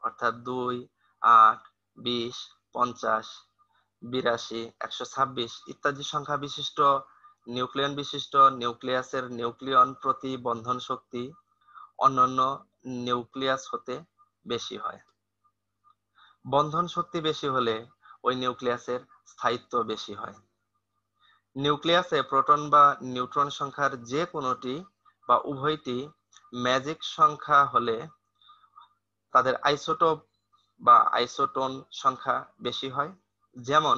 Speaker 1: অর্থাৎ 2, 8, 20, 50, 82, 126 ইত্যাদি সংখ্যা বিশিষ্ট নিউক্লিয়ন বিশিষ্ট নিউক্লিয়াসের নিউক্লিয়ন প্রতি বন্ধন শক্তি অন্যান্য নিউক্লিয়াস হতে বেশি হয়। বন্ধন শক্তি বেশি হলে ওই নিউক্লিয়াসের স্থায়িত্ব বেশি হয়। নিউক্লিয়াসে প্রোটন বা নিউট্রন সংখ্যার যে কোনোটি বা উভয়টি ম্যাজিক সংখ্যা হলে তাদের আইসোটোপ বা আইসোটোন সংখ্যা বেশি হয়। যেমন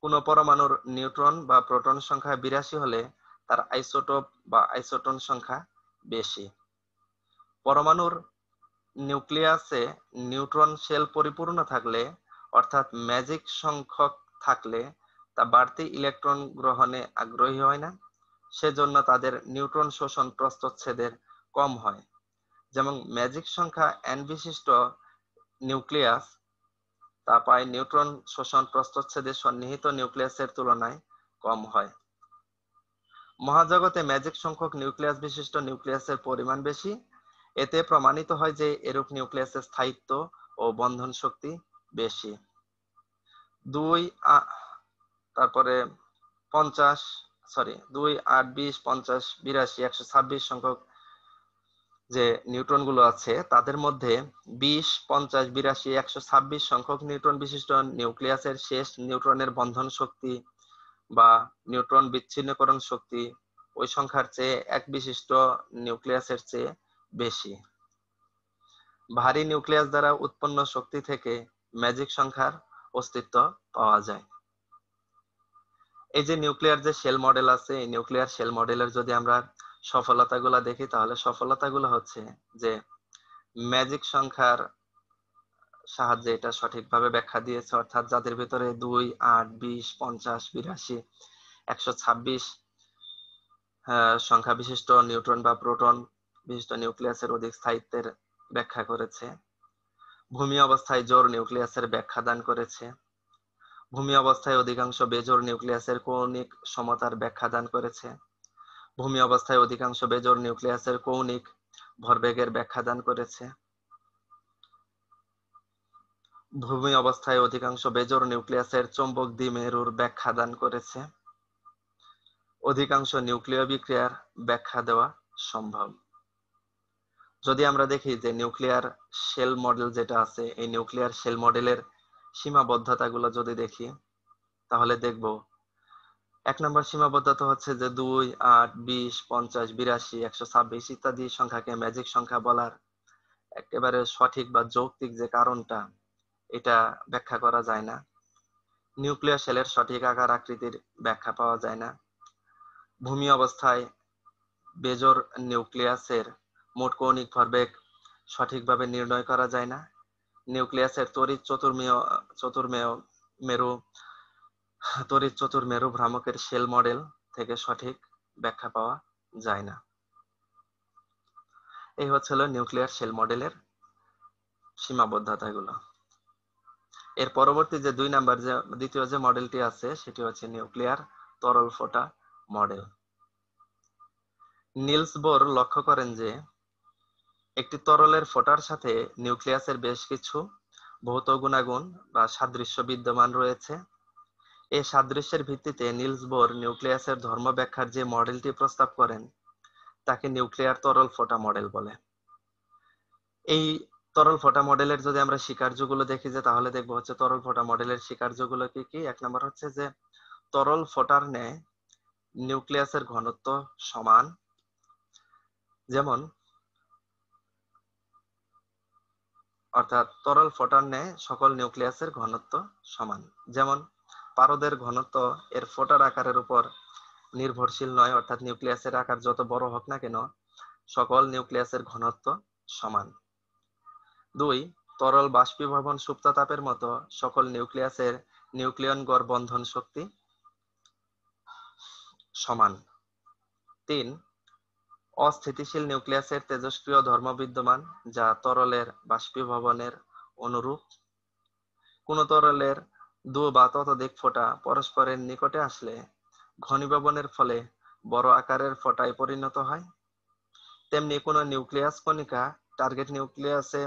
Speaker 1: কোন পরমাণুর নিউট্রন বা প্রোটন সংখ্যা 82 হলে তার আইসোটোপ বা আইসোটোন সংখ্যা বেশি। পরমাণুর নিউক্লিয়াসে নিউট্রন শেল পরিপূর্ণ থাকলে, অর্থাৎ ম্যাজিক সংখ্যক থাকলে তা বাড়তি ইলেকট্রন গ্রহণে আগ্রহী হয় না, সেজন্য তাদের নিউট্রন শোষণ প্রস্থচ্ছেদের কম হয়। যেমন ম্যাজিক সংখ্যা n বিশিষ্ট নিউক্লিয়াস তা পায় নিউট্রন শোষণ প্রস্থচ্ছেদে সন্নিহিত নিউক্লিয়াসের তুলনায় কম হয়। মহাজগতে ম্যাজিক সংখ্যক নিউক্লিয়াস বিশিষ্ট নিউক্লিয়াসের পরিমাণ বেশি। এতে প্রমাণিত হয় যে এরূপ নিউক্লিয়াসের স্থায়িত্ব ও বন্ধন শক্তি বেশি। 2, তারপরে 50, 2, 8, 20, 50, 82, 126 সংখ্যক যে নিউট্রন গুলো আছে তাদের মধ্যে 20, 50, 82, 126 সংখ্যক নিউট্রন বিশিষ্ট নিউক্লিয়াসের শেষ নিউট্রনের বন্ধন শক্তি বা নিউট্রন বিচ্ছিন্নকরণ শক্তি ওই সংখ্যার চেয়ে এক বিশিষ্ট নিউক্লিয়াসের চেয়ে বেশি। ভারী নিউক্লিয়াস দ্বারা উৎপন্ন শক্তি থেকে ম্যাজিক সংখ্যার অস্তিত্ব পাওয়া যায়। এই যে নিউক্লিয়ার যে শেল মডেল আছে, এই নিউক্লিয়ার শেল মডেলের যদি আমরা সফলতাগুলো দেখি, তাহলে সফলতাগুলো হচ্ছে যে ম্যাজিক সংখ্যার সাহায্যে এটা সঠিকভাবে ব্যাখ্যা দিয়েছে, অর্থাৎ যাদের ভিতরে 2, 8, 20, 50, 82, 126 সংখ্যা বিশিষ্ট নিউট্রন বা প্রোটন বিশিষ্ট নিউক্লিয়াসের অধিক স্থায়িত্বের ব্যাখ্যা করেছে। ভূমি অবস্থায় জোড় নিউক্লিয়াসের ব্যাখ্যা দান করেছে। ভূমি অবস্থায় অধিকাংশ বেজোড় নিউক্লিয়াসের কৌণিক সমতার ব্যাখ্যা দান করেছে। ভূমি অবস্থায় অধিকাংশ বেজোড় নিউক্লিয়াসের কৌণিক ভরবেগের ব্যাখ্যা দান করেছে। ভূমি অবস্থায় অধিকাংশ বেজোড় নিউক্লিয়াসের চৌম্বক দ্বিমেরুর ব্যাখ্যা দান করেছে। অধিকাংশ নিউক্লিয় বিক্রিয়ার ব্যাখ্যা দেওয়া সম্ভব। যদি আমরা দেখি যে নিউক্লিয়ার শেল মডেল যেটা আছে, এই নিউক্লিয়ার শেল মডেলের সীমাবদ্ধতাগুলো যদি দেখি, তাহলে দেখব 1 নম্বর সীমাবদ্ধতা হচ্ছে যে 2, 8, 20, 50, 82, 126 ইত্যাদি সংখ্যাকে ম্যাজিক সংখ্যা বলার একেবারে সঠিক বা যৌক্তিক যে কারণটা, এটা ব্যাখ্যা করা যায় না। নিউক্লিয়ার শেলের সঠিক আকার আকৃতির ব্যাখ্যা পাওয়া যায় না। ভূমি অবস্থায় বেজোড় নিউক্লিয়াসের মোট কৌণিক ভরবেগ সঠিকভাবে নির্ণয় করা যায় না। নিউক্লিয়াসের তড়িৎ চতুর্মেরু ভ্রামকের শেল মডেল থেকে সঠিক ব্যাখ্যা পাওয়া যায় না। এই হচ্ছিল নিউক্লিয়ার শেল মডেলের সীমাবদ্ধতাগুলো। এর পরবর্তী যে 2 নাম্বার যে দ্বিতীয় যে মডেলটি আছে, সেটি হচ্ছে নিউক্লিয়ার তরল ফোটা মডেল। নিলস বোর লক্ষ্য করেন যে একটি তরলের ফোটার সাথে নিউক্লিয়াসের বেশ কিছু ভৌত গুণাগুণ বা সাদৃশ্য বিদ্যমান রয়েছে। এই সাদৃশ্যের ভিত্তিতে নিলস বোর নিউক্লিয়াসের ধর্ম ব্যাখ্যার যে মডেলটি প্রস্তাব করেন তাকে নিউক্লিয়ার তরল ফোটা মডেল বলে। এই তরল ফোটা মডেলের যদি আমরা স্বীকার্যগুলো দেখি, যে তাহলে দেখবো হচ্ছে তরল ফোটা মডেলের স্বীকার্যগুলো কি কি। 1 নম্বর হচ্ছে যে তরল ফোটার ন্যায় নিউক্লিয়াসের ঘনত্ব সমান। যেমন অর্থাৎ তরল ফোটার ন্যায় সকল নিউক্লিয়াসের ঘনত্ব সমান। যেমন পারদের ঘনত্ব এর ফোটার আকারের উপর নির্ভরশীল নয়, অর্থাৎ নিউক্লিয়াসের আকার যত বড় হোক না কেন সকল নিউক্লিয়াসের ঘনত্ব সমান। 2, তরল বাষ্পীভবন সুপ্ত তাপের মতো সকল নিউক্লিয়াসের নিউক্লিয়ন গড় বন্ধন শক্তি সমান। 3, অস্থিতিশীল নিউক্লিয়াসের তেজস্ক্রিয় ধর্ম বিদ্যমান যা তরলের বাষ্পীভবনের অনুরূপ। কোন তরলের 2 বা ততোধিক ফোঁটা পরস্পরের নিকটে আসলে ঘনীভবনের ফলে বড় আকারের ফোঁটায় পরিণত হয়। তেমনি কোন নিউক্লিয়াস কণিকা টার্গেট নিউক্লিয়াসে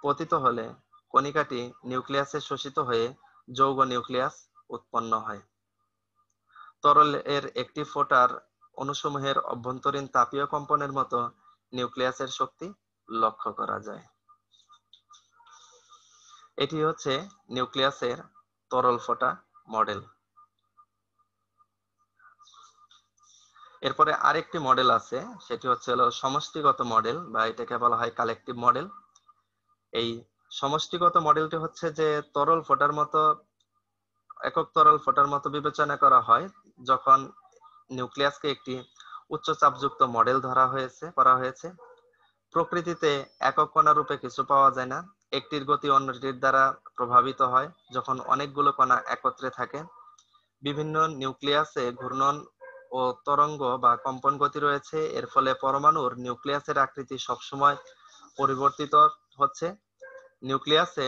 Speaker 1: পতিত হলে কণিকাটি নিউক্লিয়াসে শোষিত হয়ে যৌগ নিউক্লিয়াস উৎপন্ন হয়। তরল এর একটি ফোঁটার অণুসমূহের অভ্যন্তরীণ তাপীয় কম্পনের মতো নিউক্লিয়াসের শক্তি লক্ষ্য করা যায়। এটি হচ্ছে নিউক্লিয়াসের তরল ফোঁটা মডেল। এরপরে আরেকটি মডেল আছে, সেটি হচ্ছে সমষ্টিগত মডেল, বা এটাকে বলা হয় কালেকটিভ মডেল। এই সমষ্টিগত মডেলটি হচ্ছে যে তরল ফোঁটার মতো একক তরল ফোঁটার মতো বিবেচনা করা হয় যখন নিউক্লিয়াসকে একটি উচ্চ চাপযুক্ত মডেল করা হয়েছে। প্রকৃতিতে একক কণা রূপে কিছু পাওয়া যায় না, একটির গতি অন্যটির দ্বারা প্রভাবিত হয় যখন অনেকগুলো কণা একত্রে থাকে। বিভিন্ন নিউক্লিয়াসে ঘূর্ণন ও তরঙ্গ বা কম্পন গতি রয়েছে, এর ফলে পরমাণুর নিউক্লিয়াসের আকৃতি সবসময় পরিবর্তিত হচ্ছে। নিউক্লিয়াসে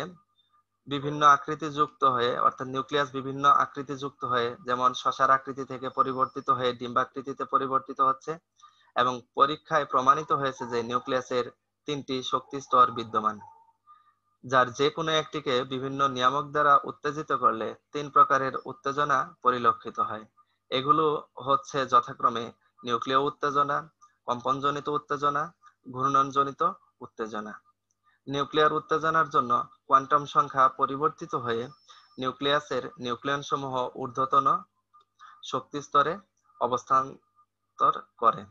Speaker 1: বিভিন্ন আকৃতি যুক্ত হয়ে, অর্থাৎ নিউক্লিয়াস বিভিন্ন আকৃতি যুক্ত হয়ে, যেমন শসার আকৃতি থেকে পরিবর্তিত হয়ে ডিম্বাকৃতিতে পরিবর্তিত হচ্ছে। এবং পরীক্ষায় প্রমাণিত হয়েছে যে নিউক্লিয়াসের 3টি শক্তি স্তর বিদ্যমান, যার যে কোনো একটিকে বিভিন্ন নিয়ামক দ্বারা উত্তেজিত করলে 3 প্রকারের উত্তেজনা পরিলক্ষিত হয়। এগুলো হচ্ছে যথাক্রমে নিউক্লিয় উত্তেজনা, কম্পনজনিত উত্তেজনা, ঘূর্ণনজনিত উত্তেজনা। নিউক্লিয়ার উত্তেজনার জন্য কোয়ান্টাম সংখ্যা পরিবর্তিত হয়ে নিউক্লিয়াসের নিউক্লিয়ন সমূহ ঊর্ধ্বতন শক্তি স্তরে অবস্থান্তর করে।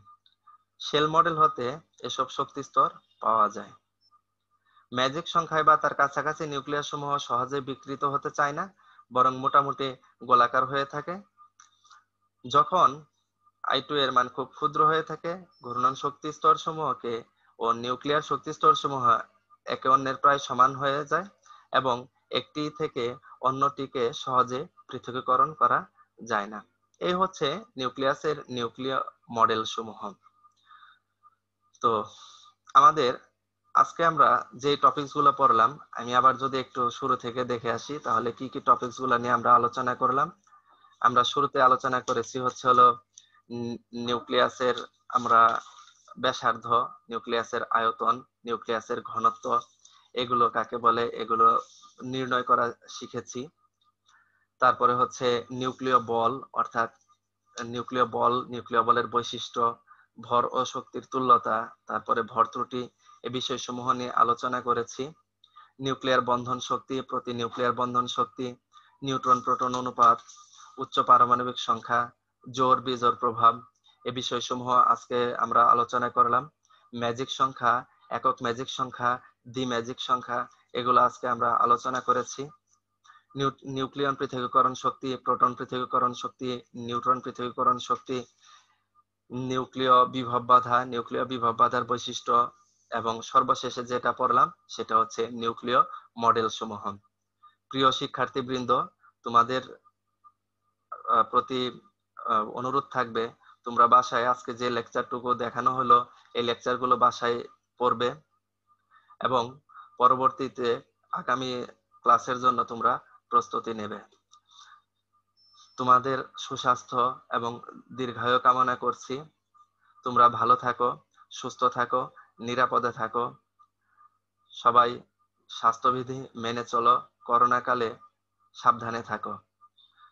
Speaker 1: শেল মডেল হতে এসব শক্তি স্তর পাওয়া যায়। ম্যাজিক সংখ্যায় বা তার কাছাকাছি নিউক্লিয়াস সমূহ সহজে বিকৃত হতে চায় না, বরং মোটামুটি গোলাকার হয়ে থাকে। যখন I2 এর মান খুব ক্ষুদ্র হয়ে থাকে, ঘূর্ণন শক্তি স্তর সমূহকে ও নিউক্লিয়ার শক্তি স্তর সমূহ একে অন্যের প্রায় সমান হয়ে যায় এবং একটি থেকে অন্যটিকে সহজে পৃথকীকরণ করা যায় না। এই হচ্ছে নিউক্লিয়াসের নিউক্লিয় মডেল সমূহ। তো আমাদের আজকে আমরা যে টপিকস গুলো পড়লাম, আমি আবার যদি একটু শুরু থেকে দেখে আসি তাহলে কি কি টপিকস গুলো নিয়ে আমরা আলোচনা করলাম। আমরা শুরুতে আলোচনা করেছি হচ্ছে নিউক্লিয়াসের আমরা ব্যাসার্ধ, নিউক্লিয়াসের আয়তন, নিউক্লিয়াসের ঘনত্ব, এগুলো কাকে বলে এগুলো নির্ণয় করা শিখেছি। তারপরে হচ্ছে নিউক্লিয় বল, অর্থাৎ নিউক্লিয় বলের বৈশিষ্ট্য, ভর ও শক্তির তুল্যতা, তারপরে ভর ত্রুটি, এই বিষয়সমূহ নিয়ে আলোচনা করেছি। নিউক্লিয়ার বন্ধন শক্তি, প্রতি নিউক্লিয়ার বন্ধন শক্তি, নিউট্রন প্রোটন অনুপাত, উচ্চ পারমাণবিক সংখ্যা, জোর বিজোড় প্রভাব, এই বিষয়সমূহ আজকে আমরা আলোচনা করলাম। ম্যাজিক সংখ্যা, একক ম্যাজিক সংখ্যা, দ্বি ম্যাজিক সংখ্যা, এগুলো আজকে আমরা আলোচনা করেছি। নিউক্লিয়ন পৃথকীকরণ শক্তি, প্রোটন পৃথকীকরণ শক্তি, নিউট্রন পৃথকীকরণ শক্তি, নিউক্লিয় বিভব বাধার বৈশিষ্ট্য, এবং সর্বশেষে যেটা পড়লাম সেটা হচ্ছে নিউক্লিয় মডেল সমূহ। প্রিয় শিক্ষার্থীবৃন্দ, তোমাদের প্রতি অনুরোধ থাকবে তোমরা বাসায় আজকে যে লেকচারটুকু দেখানো হলো এই লেকচারগুলো বাসায় পড়বে এবং পরবর্তীতে আগামী ক্লাসের জন্য তোমরা প্রস্তুতি নেবে। তোমাদের সুস্বাস্থ্য এবং দীর্ঘায়ু কামনা করছি। তোমরা ভালো থাকো, সুস্থ থাকো, নিরাপদে থাকো। সবাই স্বাস্থ্যবিধি মেনে চলো, করোনাকালে সাবধানে থাকো।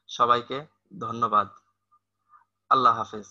Speaker 1: সবাইকে ধন্যবাদ। আল্লাহ হাফেজ।